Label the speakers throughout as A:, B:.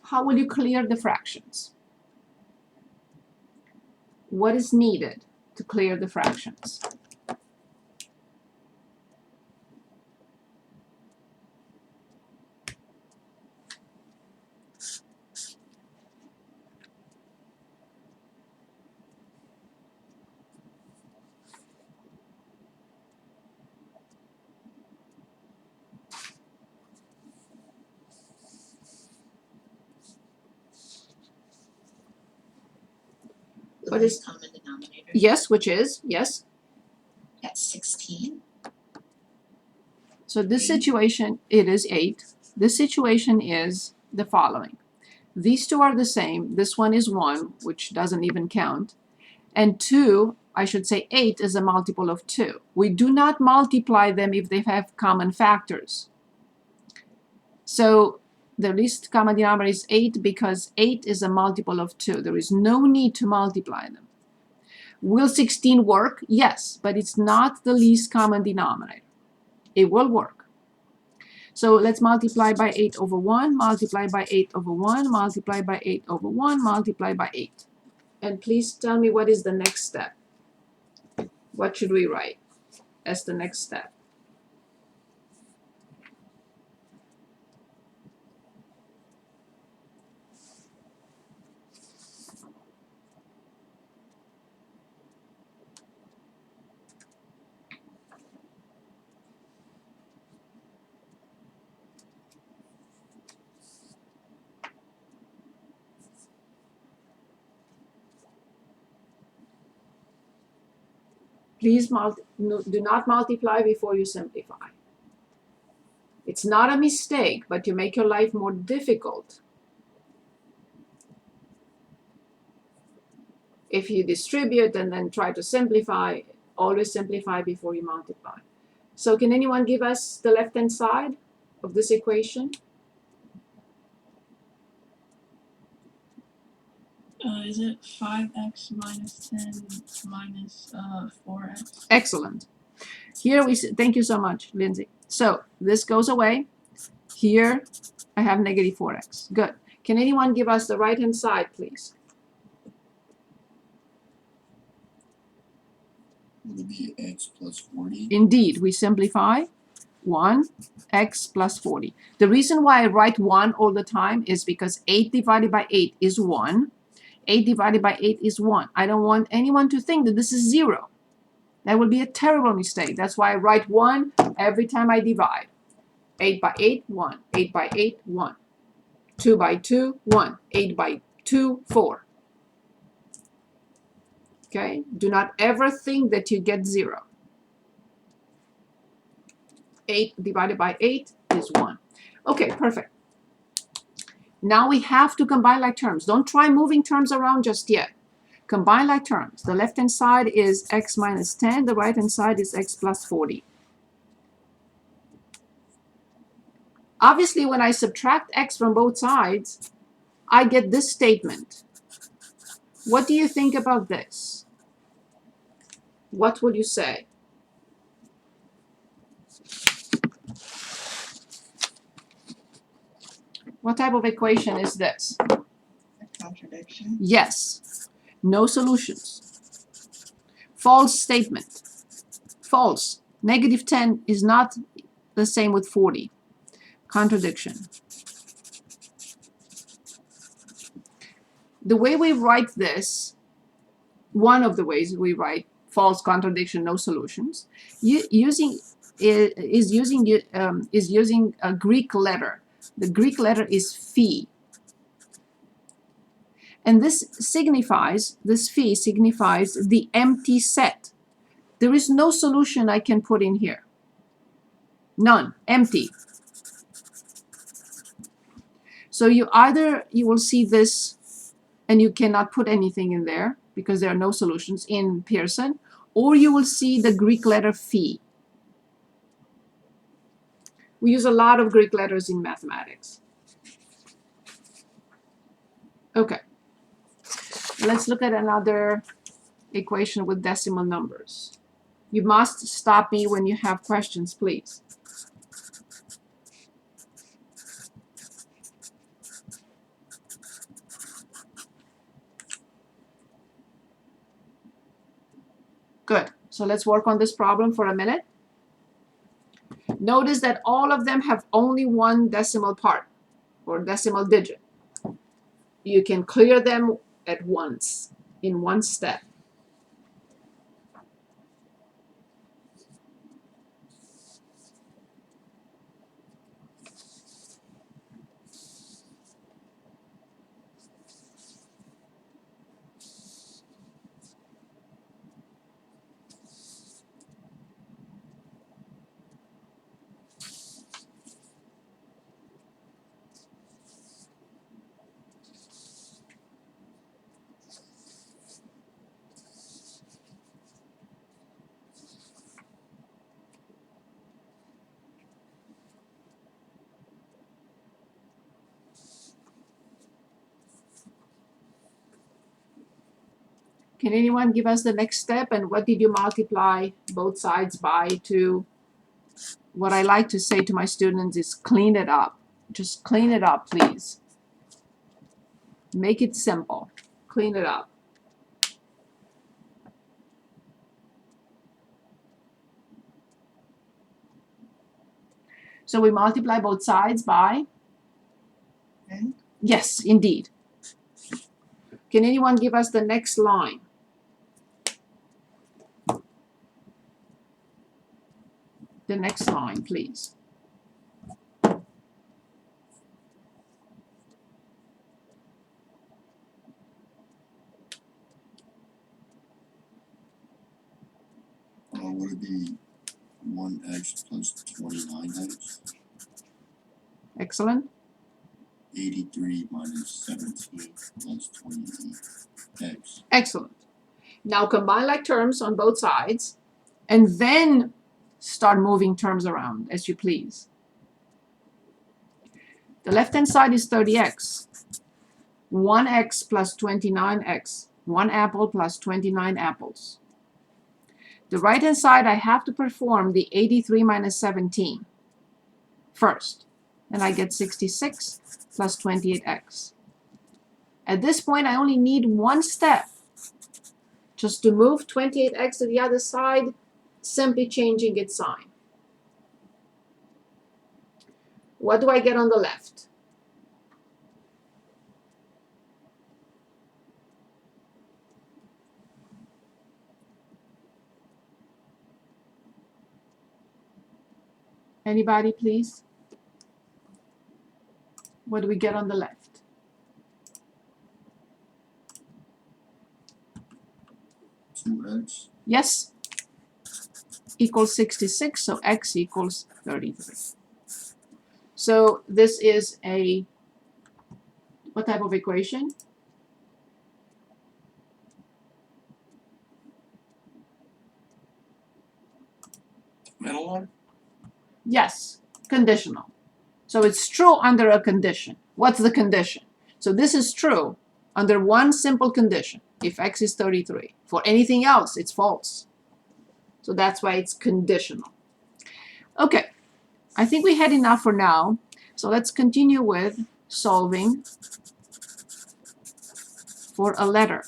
A: how will you clear the fractions? What is needed to clear the fractions?
B: What is common denominator?
A: Yes, which is, yes.
B: At 16.
A: So this
B: 8.
A: situation, it is 8. This situation is the following. These two are the same. This one is 1, which doesn't even count. And 2, I should say 8 is a multiple of 2. We do not multiply them if they have common factors. So the least common denominator is 8 because 8 is a multiple of 2. There is no need to multiply them. Will 16 work? Yes, but it's not the least common denominator. It will work. So let's multiply by 8 over 1, multiply by 8 over 1, multiply by 8 over 1, multiply by 8. And please tell me what is the next step. What should we write as the next step? Please do not multiply before you simplify. It's not a mistake, but you make your life more difficult if you distribute and then try to simplify. Always simplify before you multiply. So can anyone give us the left-hand side of this equation?
C: Is it 5x minus 10 minus 4x?
A: Excellent. Here we see, thank you so much, Lindsay. So this goes away. Here I have negative 4x. Good. Can anyone give us the right-hand side, please?
D: Will it be x plus 40?
A: Indeed, we simplify 1, x plus 40. The reason why I write 1 all the time is because 8 divided by 8 is 1. 8 divided by 8 is 1. I don't want anyone to think that this is 0. That would be a terrible mistake. That's why I write 1 every time I divide. 8 by 8, 1. 8 by 8, 1. 2 by 2, 1. 8 by 2, 4. Okay? Do not ever think that you get 0. 8 divided by 8 is 1. Okay, perfect. Now we have to combine like terms. Don't try moving terms around just yet. Combine like terms. The left-hand side is x minus 10. The right-hand side is x plus 40. Obviously, when I subtract x from both sides, I get this statement. What do you think about this? What will you say? What type of equation is this?
C: A contradiction.
A: Yes. No solutions. False statement. False. Negative 10 is not the same with 40. Contradiction. The way we write this, one of the ways we write false, contradiction, no solutions, is using a Greek letter. The Greek letter is phi. And this phi signifies the empty set. There is no solution I can put in here. None. Empty. So you will see this and you cannot put anything in there because there are no solutions in Pearson, or you will see the Greek letter phi. We use a lot of Greek letters in mathematics. Okay. Let's look at another equation with decimal numbers. You must stop me when you have questions, please. So let's work on this problem for a minute. Notice that all of them have only one decimal part or decimal digit. You can clear them at once, in one step. Can anyone give us the next step, and what did you multiply both sides by to? What I like to say to my students is clean it up. Just clean it up, please. Make it simple. Clean it up. So we multiply both sides by?
C: N.
A: Yes, indeed. Can anyone give us the next line? The next line, please.
D: Would it be 1x plus 29x?
A: Excellent.
D: 83 minus 17 plus 28x.
A: Excellent. Now combine like terms on both sides, and then start moving terms around as you please. The left-hand side is 30x. 1x plus 29x. 1 apple plus 29 apples. The right-hand side, I have to perform the 83 minus 17 first. And I get 66 plus 28x. At this point, I only need one step. Just to move 28x to the other side, simply changing its sign. What do I get on the left? Anybody, please? What do we get on the left?
D: $2x.
A: Yes? Equals 66, so x equals 33. So this is a, what type of equation?
D: Middle one?
A: Yes, conditional. So it's true under a condition. What's the condition? So this is true under one simple condition, if x is 33. For anything else, it's false. So that's why it's conditional. Okay, I think we had enough for now. So let's continue with solving for a letter.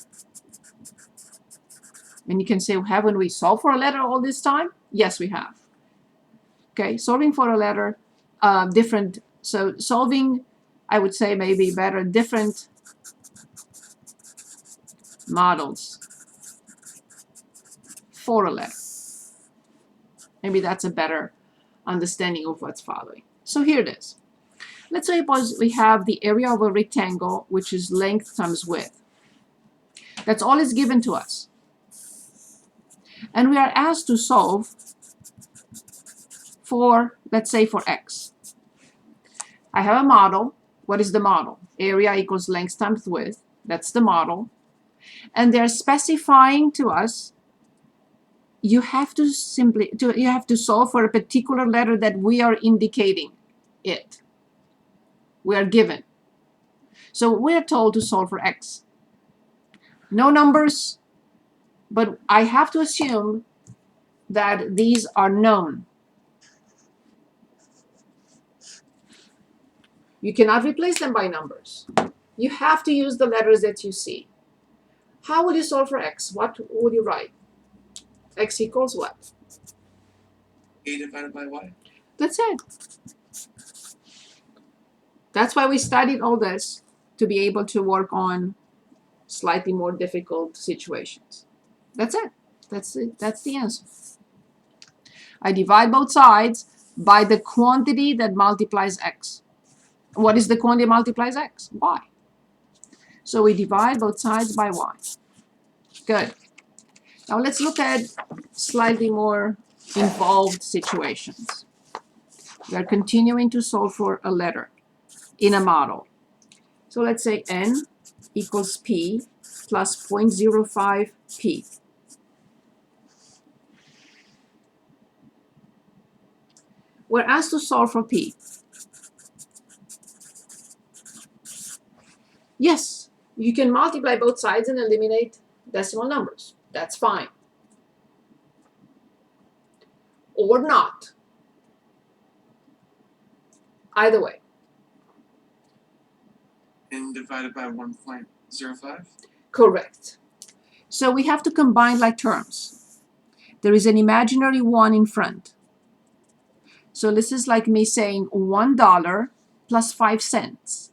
A: And you can say, haven't we solved for a letter all this time? Yes, we have. Okay, solving for a letter, different. So solving, I would say maybe better, different models for a letter. Maybe that's a better understanding of what's following. So here it is. Let's suppose we have the area of a rectangle, which is length times width. That's all is given to us. And we are asked to solve for, let's say, for x. I have a model. What is the model? Area equals length times width. That's the model. And they're specifying to us, you have to solve for a particular letter that we are indicating it. We are given. So we're told to solve for x. No numbers, but I have to assume that these are known. You cannot replace them by numbers. You have to use the letters that you see. How would you solve for x? What would you write? X equals what?
D: A divided by Y?
A: That's it. That's why we studied all this, to be able to work on slightly more difficult situations. That's it. That's it. That's the answer. I divide both sides by the quantity that multiplies x. What is the quantity that multiplies x? Y. So we divide both sides by y. Good. Now let's look at slightly more involved situations. We are continuing to solve for a letter in a model. So let's say n equals p plus 0.05 p. We're asked to solve for p. Yes, you can multiply both sides and eliminate decimal numbers. That's fine. Or not. Either way.
D: N divided by 1.05?
A: Correct. So we have to combine like terms. There is an imaginary 1 in front. So this is like me saying $1 plus 5 cents.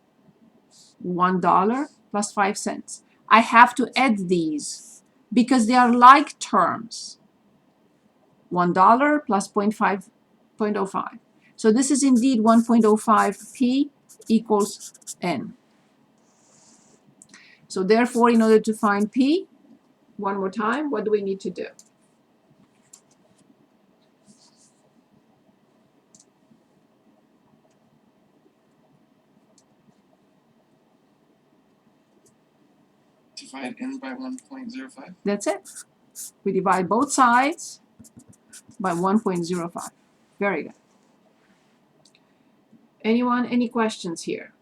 A: $1 plus 5 cents. I have to add these because they are like terms. $1 plus 0.05. So this is indeed 1.05 p equals n. So therefore, in order to find p, one more time, what do we need to do?
D: Divide N by 1.05?
A: That's it. We divide both sides by 1.05. Very good. Anyone, any questions here?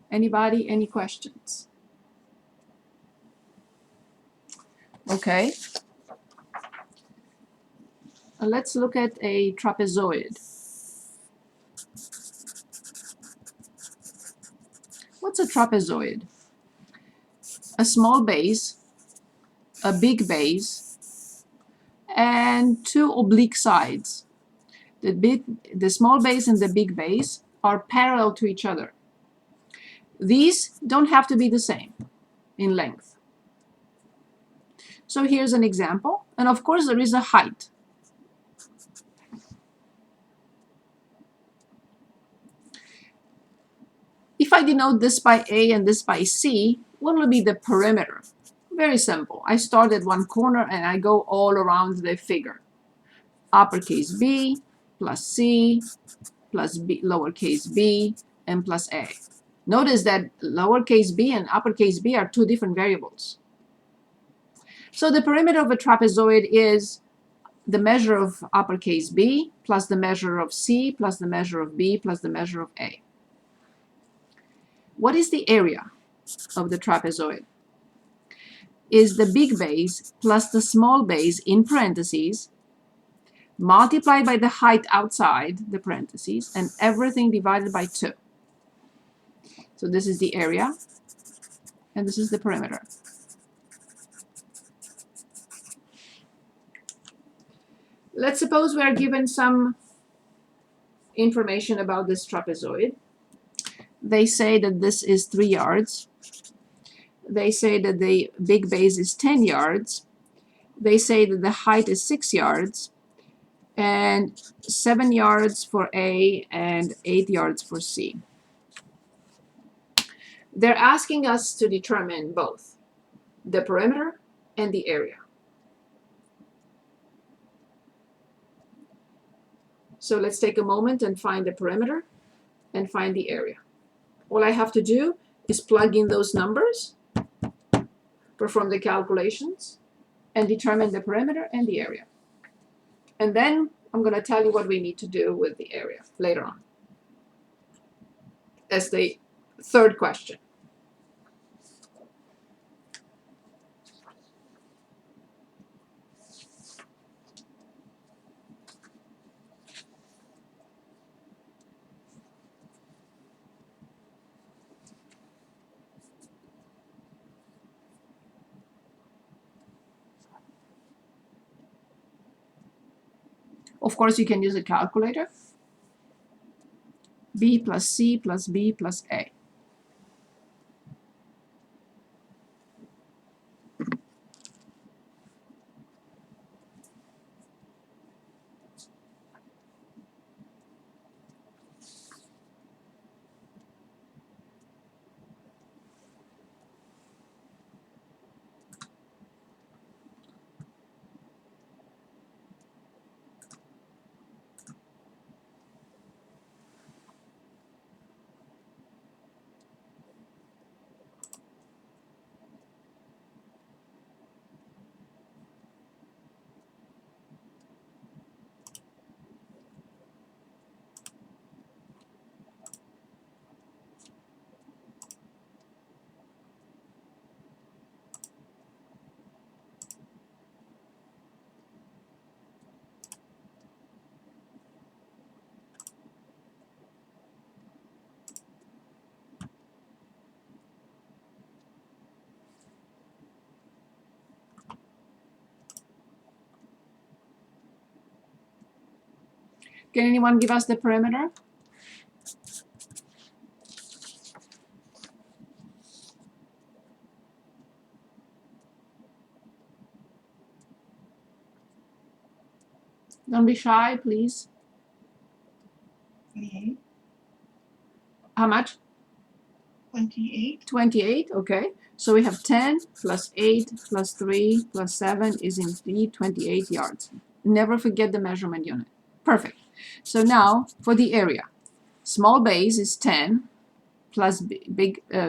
A: Anybody, any questions? Okay. Let's look at a trapezoid. What's a trapezoid? A small base, a big base, and two oblique sides. The small base and the big base are parallel to each other. These don't have to be the same in length. So here's an example, and of course there is a height. If I denote this by A and this by C, what will be the perimeter? Very simple. I start at one corner and I go all around the figure. Uppercase B plus C plus B, lowercase b, and plus A. Notice that lowercase b and uppercase b are two different variables. So the perimeter of a trapezoid is the measure of uppercase b plus the measure of C plus the measure of B plus the measure of A. What is the area of the trapezoid? Is the big base plus the small base in parentheses multiplied by the height outside the parentheses and everything divided by 2. So this is the area and this is the perimeter. Let's suppose we are given some information about this trapezoid. They say that this is 3 yards. They say that the big base is 10 yards. They say that the height is 6 yards and 7 yards for A and 8 yards for C. They're asking us to determine both the perimeter and the area. So let's take a moment and find the perimeter and find the area. All I have to do is plug in those numbers, perform the calculations, and determine the perimeter and the area. And then I'm going to tell you what we need to do with the area later on as the third question. Of course, you can use a calculator. B plus C plus B plus A. Can anyone give us the perimeter? Don't be shy, please.
C: 28.
A: How much?
C: 28.
A: 28, okay. So we have 10 plus 8 plus 3 plus 7 is indeed 28 yards. Never forget the measurement unit. Perfect. So now for the area. Small base is 10 plus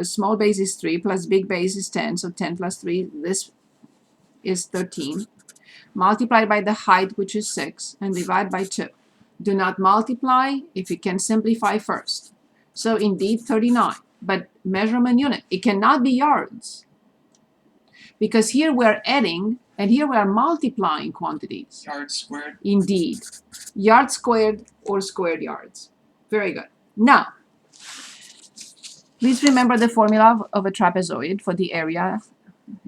A: small base is 3 plus big base is 10. So 10 plus 3, this is 13. Multiply by the height, which is 6, and divide by 2. Do not multiply if you can simplify first. So indeed 39. But measurement unit, it cannot be yards. Because here we're adding and here we are multiplying quantities.
D: Yards squared.
A: Indeed. Yards squared or squared yards. Very good. Now, please remember the formula of a trapezoid for the area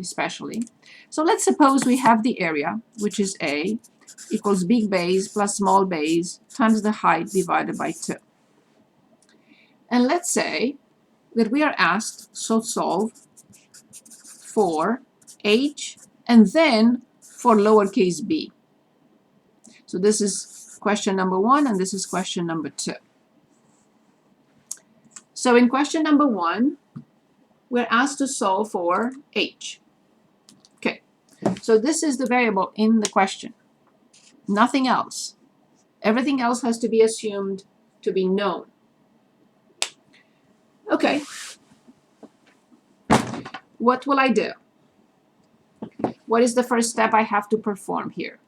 A: especially. So let's suppose we have the area, which is A, equals big base plus small base times the height divided by 2. And let's say that we are asked to solve for h and then for lowercase b. So this is question number 1 and this is question number 2. So in question number 1, we're asked to solve for h. Okay, so this is the variable in the question. Nothing else. Everything else has to be assumed to be known. Okay. What will I do? What is the first step I have to perform here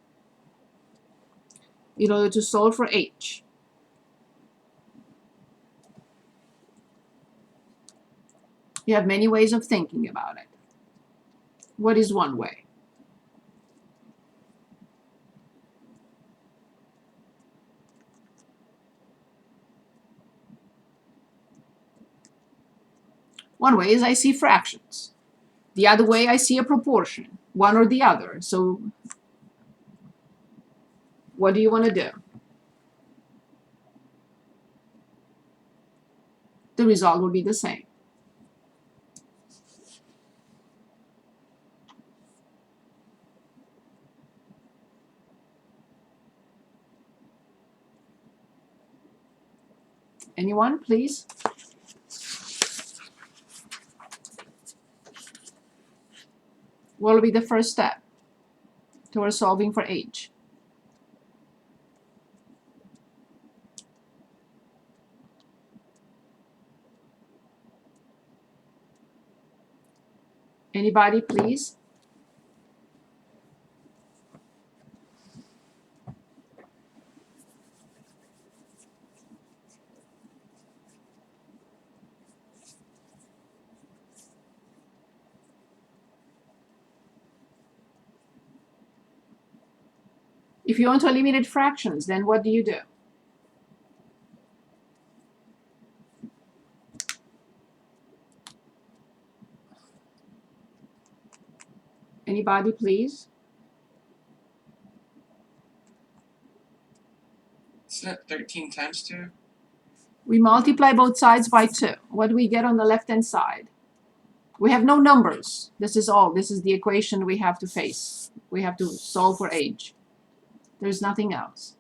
A: in order to solve for h? You have many ways of thinking about it. What is one way? One way is I see fractions. The other way I see a proportion, one or the other. So what do you want to do? The result will be the same. Anyone, please? What will be the first step towards solving for h? Anybody, please? If you want to eliminate fractions, then what do you do? Anybody, please?
D: Isn't it 13 times 2?
A: We multiply both sides by 2. What do we get on the left-hand side? We have no numbers. This is all. This is the equation we have to face. We have to solve for age. There's nothing else.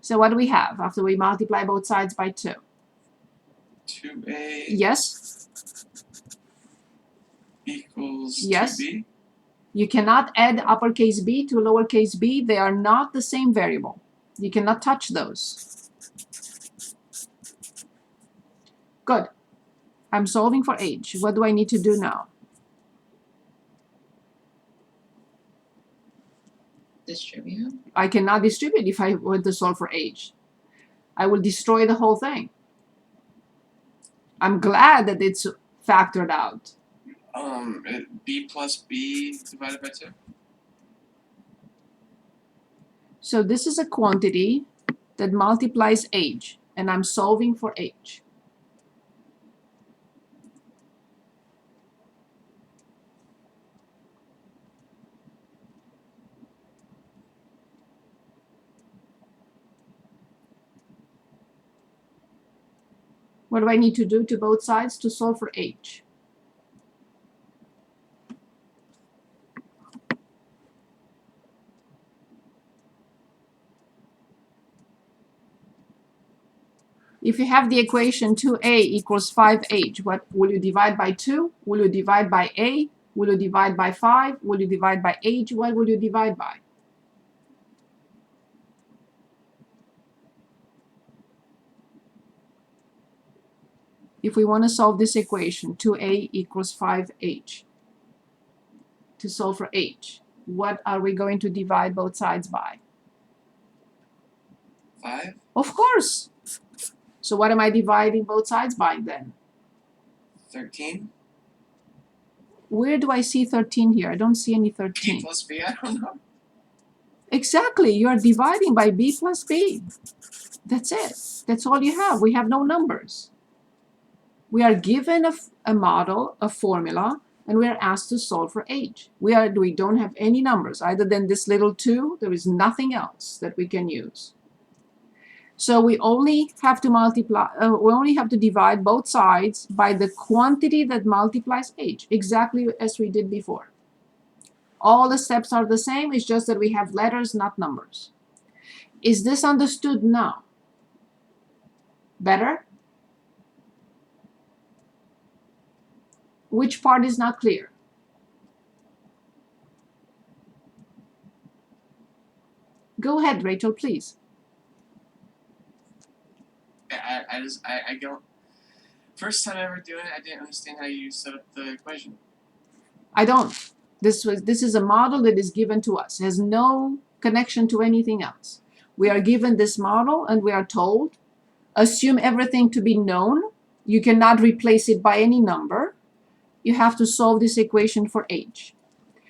A: So what do we have after we multiply both sides by 2?
D: 2a
A: Yes?
D: equals
A: Yes.
D: 2b.
A: You cannot add uppercase b to lowercase b. They are not the same variable. You cannot touch those. Good. I'm solving for age. What do I need to do now?
B: Distribute.
A: I cannot distribute if I want to solve for age. I will destroy the whole thing. I'm glad that it's factored out.
D: B plus b divided by 2.
A: So this is a quantity that multiplies age, and I'm solving for age. What do I need to do to both sides to solve for age? If you have the equation 2a equals 5h, what will you divide by 2? Will you divide by a? Will you divide by 5? Will you divide by age? What will you divide by? If we want to solve this equation, 2a equals 5h, to solve for h, what are we going to divide both sides by?
D: 5.
A: Of course! So what am I dividing both sides by then?
D: 13.
A: Where do I see 13 here? I don't see any
D: B
A: 13.
D: plus b. I don't know.
A: Exactly, you are dividing by b plus b. That's it. That's all you have. We have no numbers. We are given a model, a formula, and we are asked to solve for age. We don't have any numbers other than this little 2. There is nothing else that we can use. So we only have to we only have to divide both sides by the quantity that multiplies age, exactly as we did before. All the steps are the same, it's just that we have letters, not numbers. Is this understood now? Better? Which part is not clear? Go ahead, Rachel, please.
D: I don't. First time ever doing it, I didn't understand how you set up the equation.
A: I don't. This is a model that is given to us. It has no connection to anything else. We are given this model and we are told, assume everything to be known. You cannot replace it by any number. You have to solve this equation for age.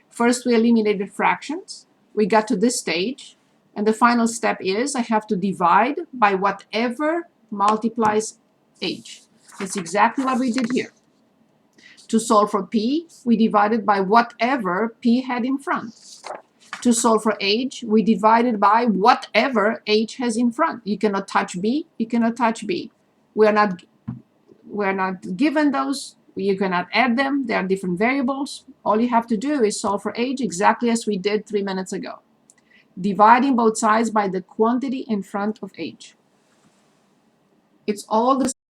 A: First, we eliminated fractions. We got to this stage. And the final step is I have to divide by whatever multiplies age. That's exactly what we did here. To solve for p, we divided by whatever p had in front. To solve for age, we divided by whatever age has in front. You cannot touch b, you cannot touch b. We're not given those. You cannot add them. They are different variables. All you have to do is solve for age exactly as we did 3 minutes ago. Dividing both sides by the quantity in front of age. It's all the